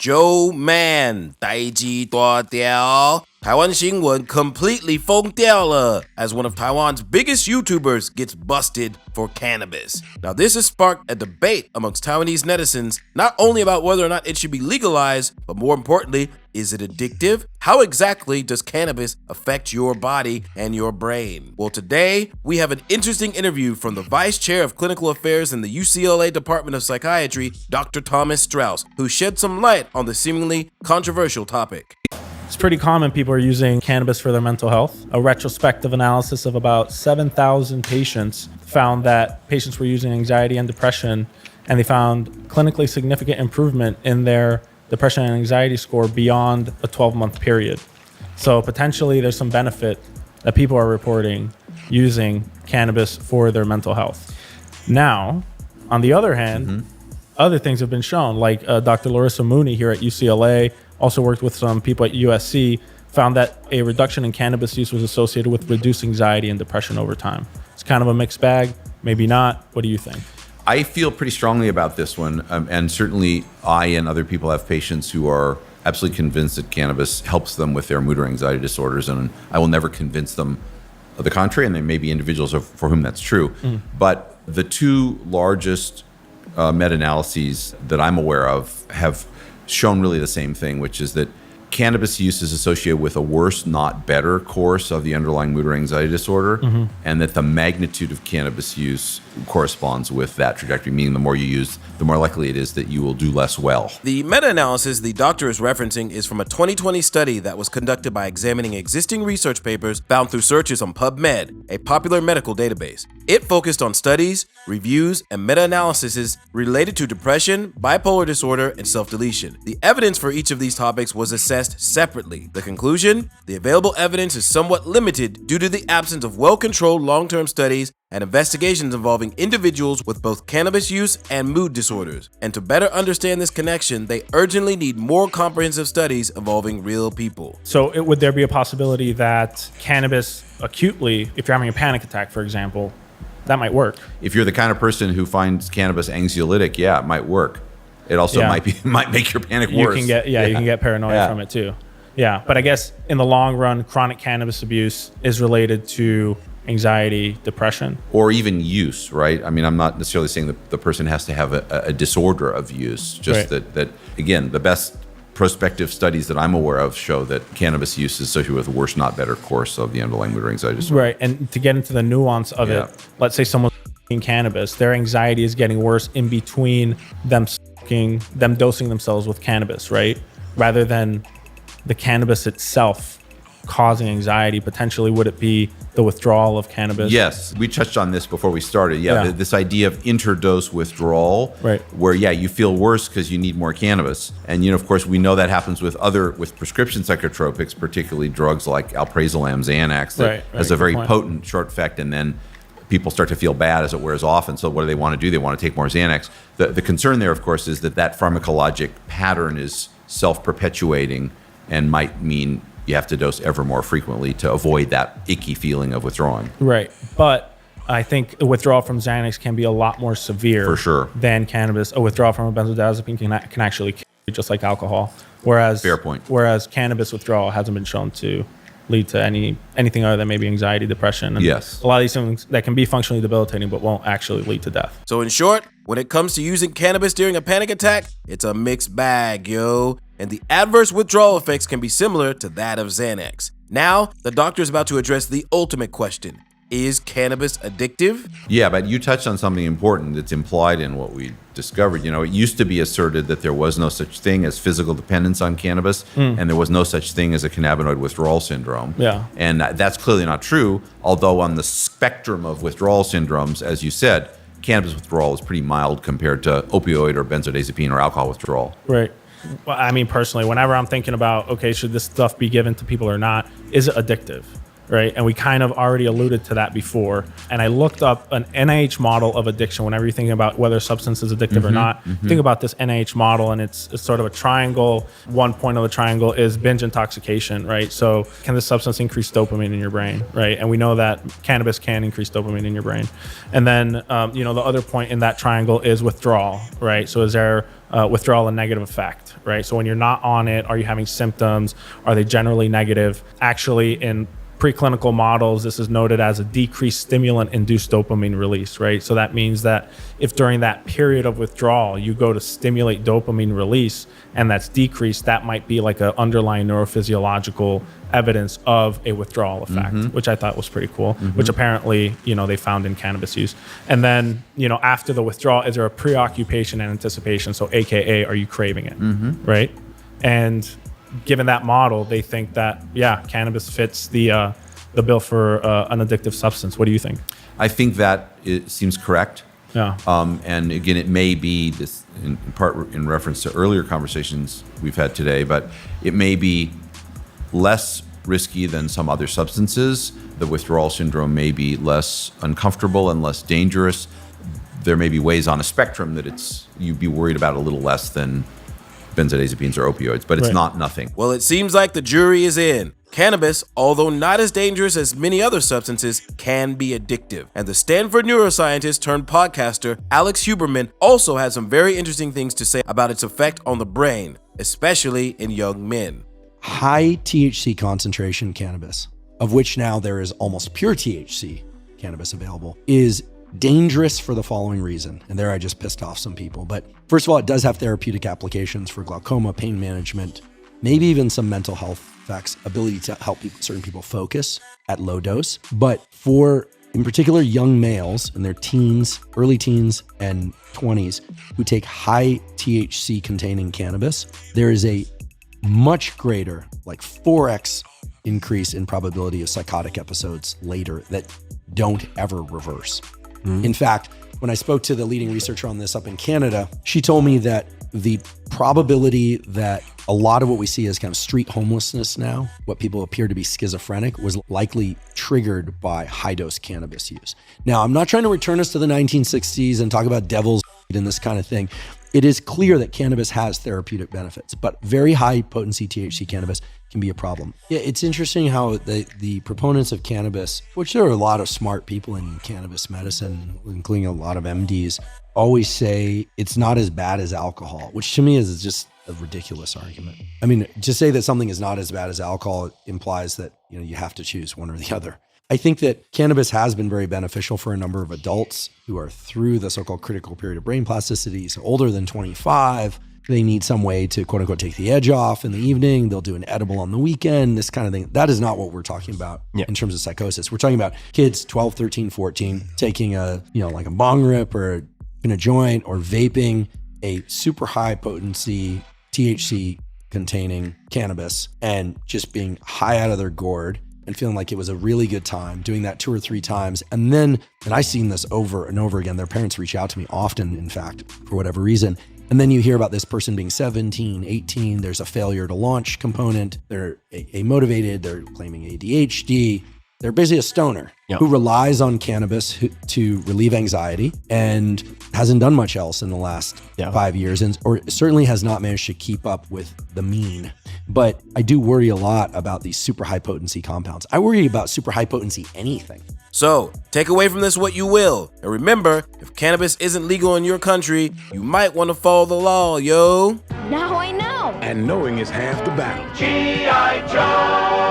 Joe Man 代志大条，台湾新闻 completely 疯掉了 as one of Taiwan's biggest YouTubers gets busted for cannabis. Now, this has sparked a debate amongst Taiwanese netizens, not only about whether or not it should be legalized, but more importantly, is it addictive? How exactly does cannabis affect your body and your brain? Well, today, we have an interesting interview from the Vice Chair of Clinical Affairs in the UCLA Department of Psychiatry, Dr. Thomas Strauss, who shed some light on the seemingly controversial topic. It's pretty common people are using cannabis for their mental health. A retrospective analysis of about 7,000 patients found that patients were using anxiety and depression, and they found clinically significant improvement in their depression and anxiety score beyond a 12-month period. So potentially there's some benefit that people are reporting using cannabis for their mental health. Now, on the other hand, other things have been shown, like Dr. Larissa Mooney here at UCLA, also worked with some people at USC, found that a reduction in cannabis use was associated with reduced anxiety and depression over time. It's kind of a mixed bag, maybe not. What do you think? I feel pretty strongly about this one, and certainly I and other people have patients who are absolutely convinced that cannabis helps them with their mood or anxiety disorders, and I will never convince them of the contrary, and there may be individuals for whom that's true. But the two largest meta-analyses that I'm aware of have shown really the same thing, which is that cannabis use is associated with a worse, not better course of the underlying mood or anxiety disorder, and that the magnitude of cannabis use corresponds with that trajectory, meaning the more you use, the more likely it is that you will do less well. The meta-analysis the doctor is referencing is from a 2020 study that was conducted by examining existing research papers found through searches on PubMed, a popular medical database. It focused on studies, reviews, and meta-analyses related to depression, bipolar disorder, and self-deletion. The evidence for each of these topics was assessed separately. The conclusion? The available evidence is somewhat limited due to the absence of well-controlled long-term studies and investigations involving individuals with both cannabis use and mood disorders. And to better understand this connection, they urgently need more comprehensive studies involving real people. So would there be a possibility that cannabis acutely, if you're having a panic attack, for example, that might work? If you're the kind of person who finds cannabis anxiolytic, yeah, it might work. It also might make your panic worse. You can get paranoia from it too. Yeah, but I guess in the long run, chronic cannabis abuse is related to anxiety, depression. Or even use, right? I mean, I'm not necessarily saying that the person has to have a disorder of use, just that, again, the best prospective studies that I'm aware of show that cannabis use is associated with a worse, not better course of the underlying mood or anxiety disorder. Right, and to get into the nuance of it, let's say someone's smoking cannabis, their anxiety is getting worse in between them dosing themselves with cannabis, right? Rather than the cannabis itself causing anxiety, potentially would it be the withdrawal of cannabis? Yes, we touched on this before we started. This idea of interdose withdrawal, where you feel worse because you need more cannabis, and of course we know that happens with prescription psychotropics, particularly drugs like alprazolam, Xanax, that has a very potent short effect, and then people start to feel bad as it wears off. And so what do they want to do? They want to take more Xanax. The concern there, of course, is that pharmacologic pattern is self-perpetuating and might mean you have to dose ever more frequently to avoid that icky feeling of withdrawing. Right. But I think the withdrawal from Xanax can be a lot more severe for sure than cannabis. A withdrawal from a benzodiazepine can actually kill you, just like alcohol. Whereas, fair point. Whereas cannabis withdrawal hasn't been shown to lead to anything other than maybe anxiety, depression. And a lot of these things that can be functionally debilitating but won't actually lead to death. So in short, when it comes to using cannabis during a panic attack, it's a mixed bag, yo. And the adverse withdrawal effects can be similar to that of Xanax. Now, the doctor is about to address the ultimate question. Is cannabis addictive? Yeah, but you touched on something important that's implied in what we discovered. It used to be asserted that there was no such thing as physical dependence on cannabis, and there was no such thing as a cannabinoid withdrawal syndrome. Yeah. And that's clearly not true, although on the spectrum of withdrawal syndromes, as you said, cannabis withdrawal is pretty mild compared to opioid or benzodiazepine or alcohol withdrawal. Right. Well, I mean, personally, whenever I'm thinking about, okay, should this stuff be given to people or not, is it addictive? right? And we kind of already alluded to that before. And I looked up an NIH model of addiction. Whenever you're thinking about whether a substance is addictive or not, think about this NIH model, and it's sort of a triangle. One point of the triangle is binge intoxication, right? So can this substance increase dopamine in your brain, right? And we know that cannabis can increase dopamine in your brain. And then, the other point in that triangle is withdrawal, right? So is there withdrawal a negative effect, right? So when you're not on it, are you having symptoms? Are they generally negative? Actually, in preclinical models, this is noted as a decreased stimulant-induced dopamine release, right? So that means that if during that period of withdrawal, you go to stimulate dopamine release and that's decreased, that might be like an underlying neurophysiological evidence of a withdrawal effect, which I thought was pretty cool, which apparently, they found in cannabis use. And then, after the withdrawal, is there a preoccupation and anticipation? So AKA, are you craving it, right? And given that model, they think that, cannabis fits the bill for an addictive substance. What do you think? I think that it seems correct. Yeah. And again, it may be this in part in reference to earlier conversations we've had today, but it may be less risky than some other substances. The withdrawal syndrome may be less uncomfortable and less dangerous. There may be ways on a spectrum that you'd be worried about a little less than benzodiazepines or opioids, but it's not nothing. Well, it seems like the jury is in. Cannabis, although not as dangerous as many other substances, can be addictive. And the Stanford neuroscientist turned podcaster Alex Huberman also had some very interesting things to say about its effect on the brain, especially in young men. High THC concentration cannabis, of which now there is almost pure THC cannabis available, is dangerous for the following reason. And there I just pissed off some people. But first of all, it does have therapeutic applications for glaucoma, pain management, maybe even some mental health effects, ability to help certain people focus at low dose. But for, in particular, young males in their teens, early teens and 20s who take high THC containing cannabis, there is a much greater, like 4x increase in probability of psychotic episodes later that don't ever reverse. In fact, when I spoke to the leading researcher on this up in Canada, she told me that the probability that a lot of what we see as kind of street homelessness now, what people appear to be schizophrenic, was likely triggered by high-dose cannabis use. Now, I'm not trying to return us to the 1960s and talk about devil's and this kind of thing. It is clear that cannabis has therapeutic benefits, but very high potency THC cannabis can be a problem. Yeah, it's interesting how the proponents of cannabis, which there are a lot of smart people in cannabis medicine, including a lot of MDs, always say it's not as bad as alcohol, which to me is just a ridiculous argument. I mean, to say that something is not as bad as alcohol implies that you have to choose one or the other. I think that cannabis has been very beneficial for a number of adults who are through the so-called critical period of brain plasticity, so older than 25. They need some way to quote unquote take the edge off in the evening. They'll do an edible on the weekend, this kind of thing. That is not what we're talking about in terms of psychosis. We're talking about kids 12, 13, 14 taking a, like a bong rip or in a joint or vaping a super high potency THC containing cannabis and just being high out of their gourd and feeling like it was a really good time, doing that 2 or 3 times. And then, and I've seen this over and over again, their parents reach out to me often, in fact, for whatever reason. And then you hear about this person being 17, 18, there's a failure to launch component, they're amotivated, they're claiming ADHD, they're basically a stoner who relies on cannabis to relieve anxiety and hasn't done much else in the last 5 years, or certainly has not managed to keep up with the mean. But I do worry a lot about these super high potency compounds. I worry about super high potency anything. So, take away from this what you will. And remember, if cannabis isn't legal in your country, you might want to follow the law, yo. Now I know. And knowing is half the battle. G.I. Joe!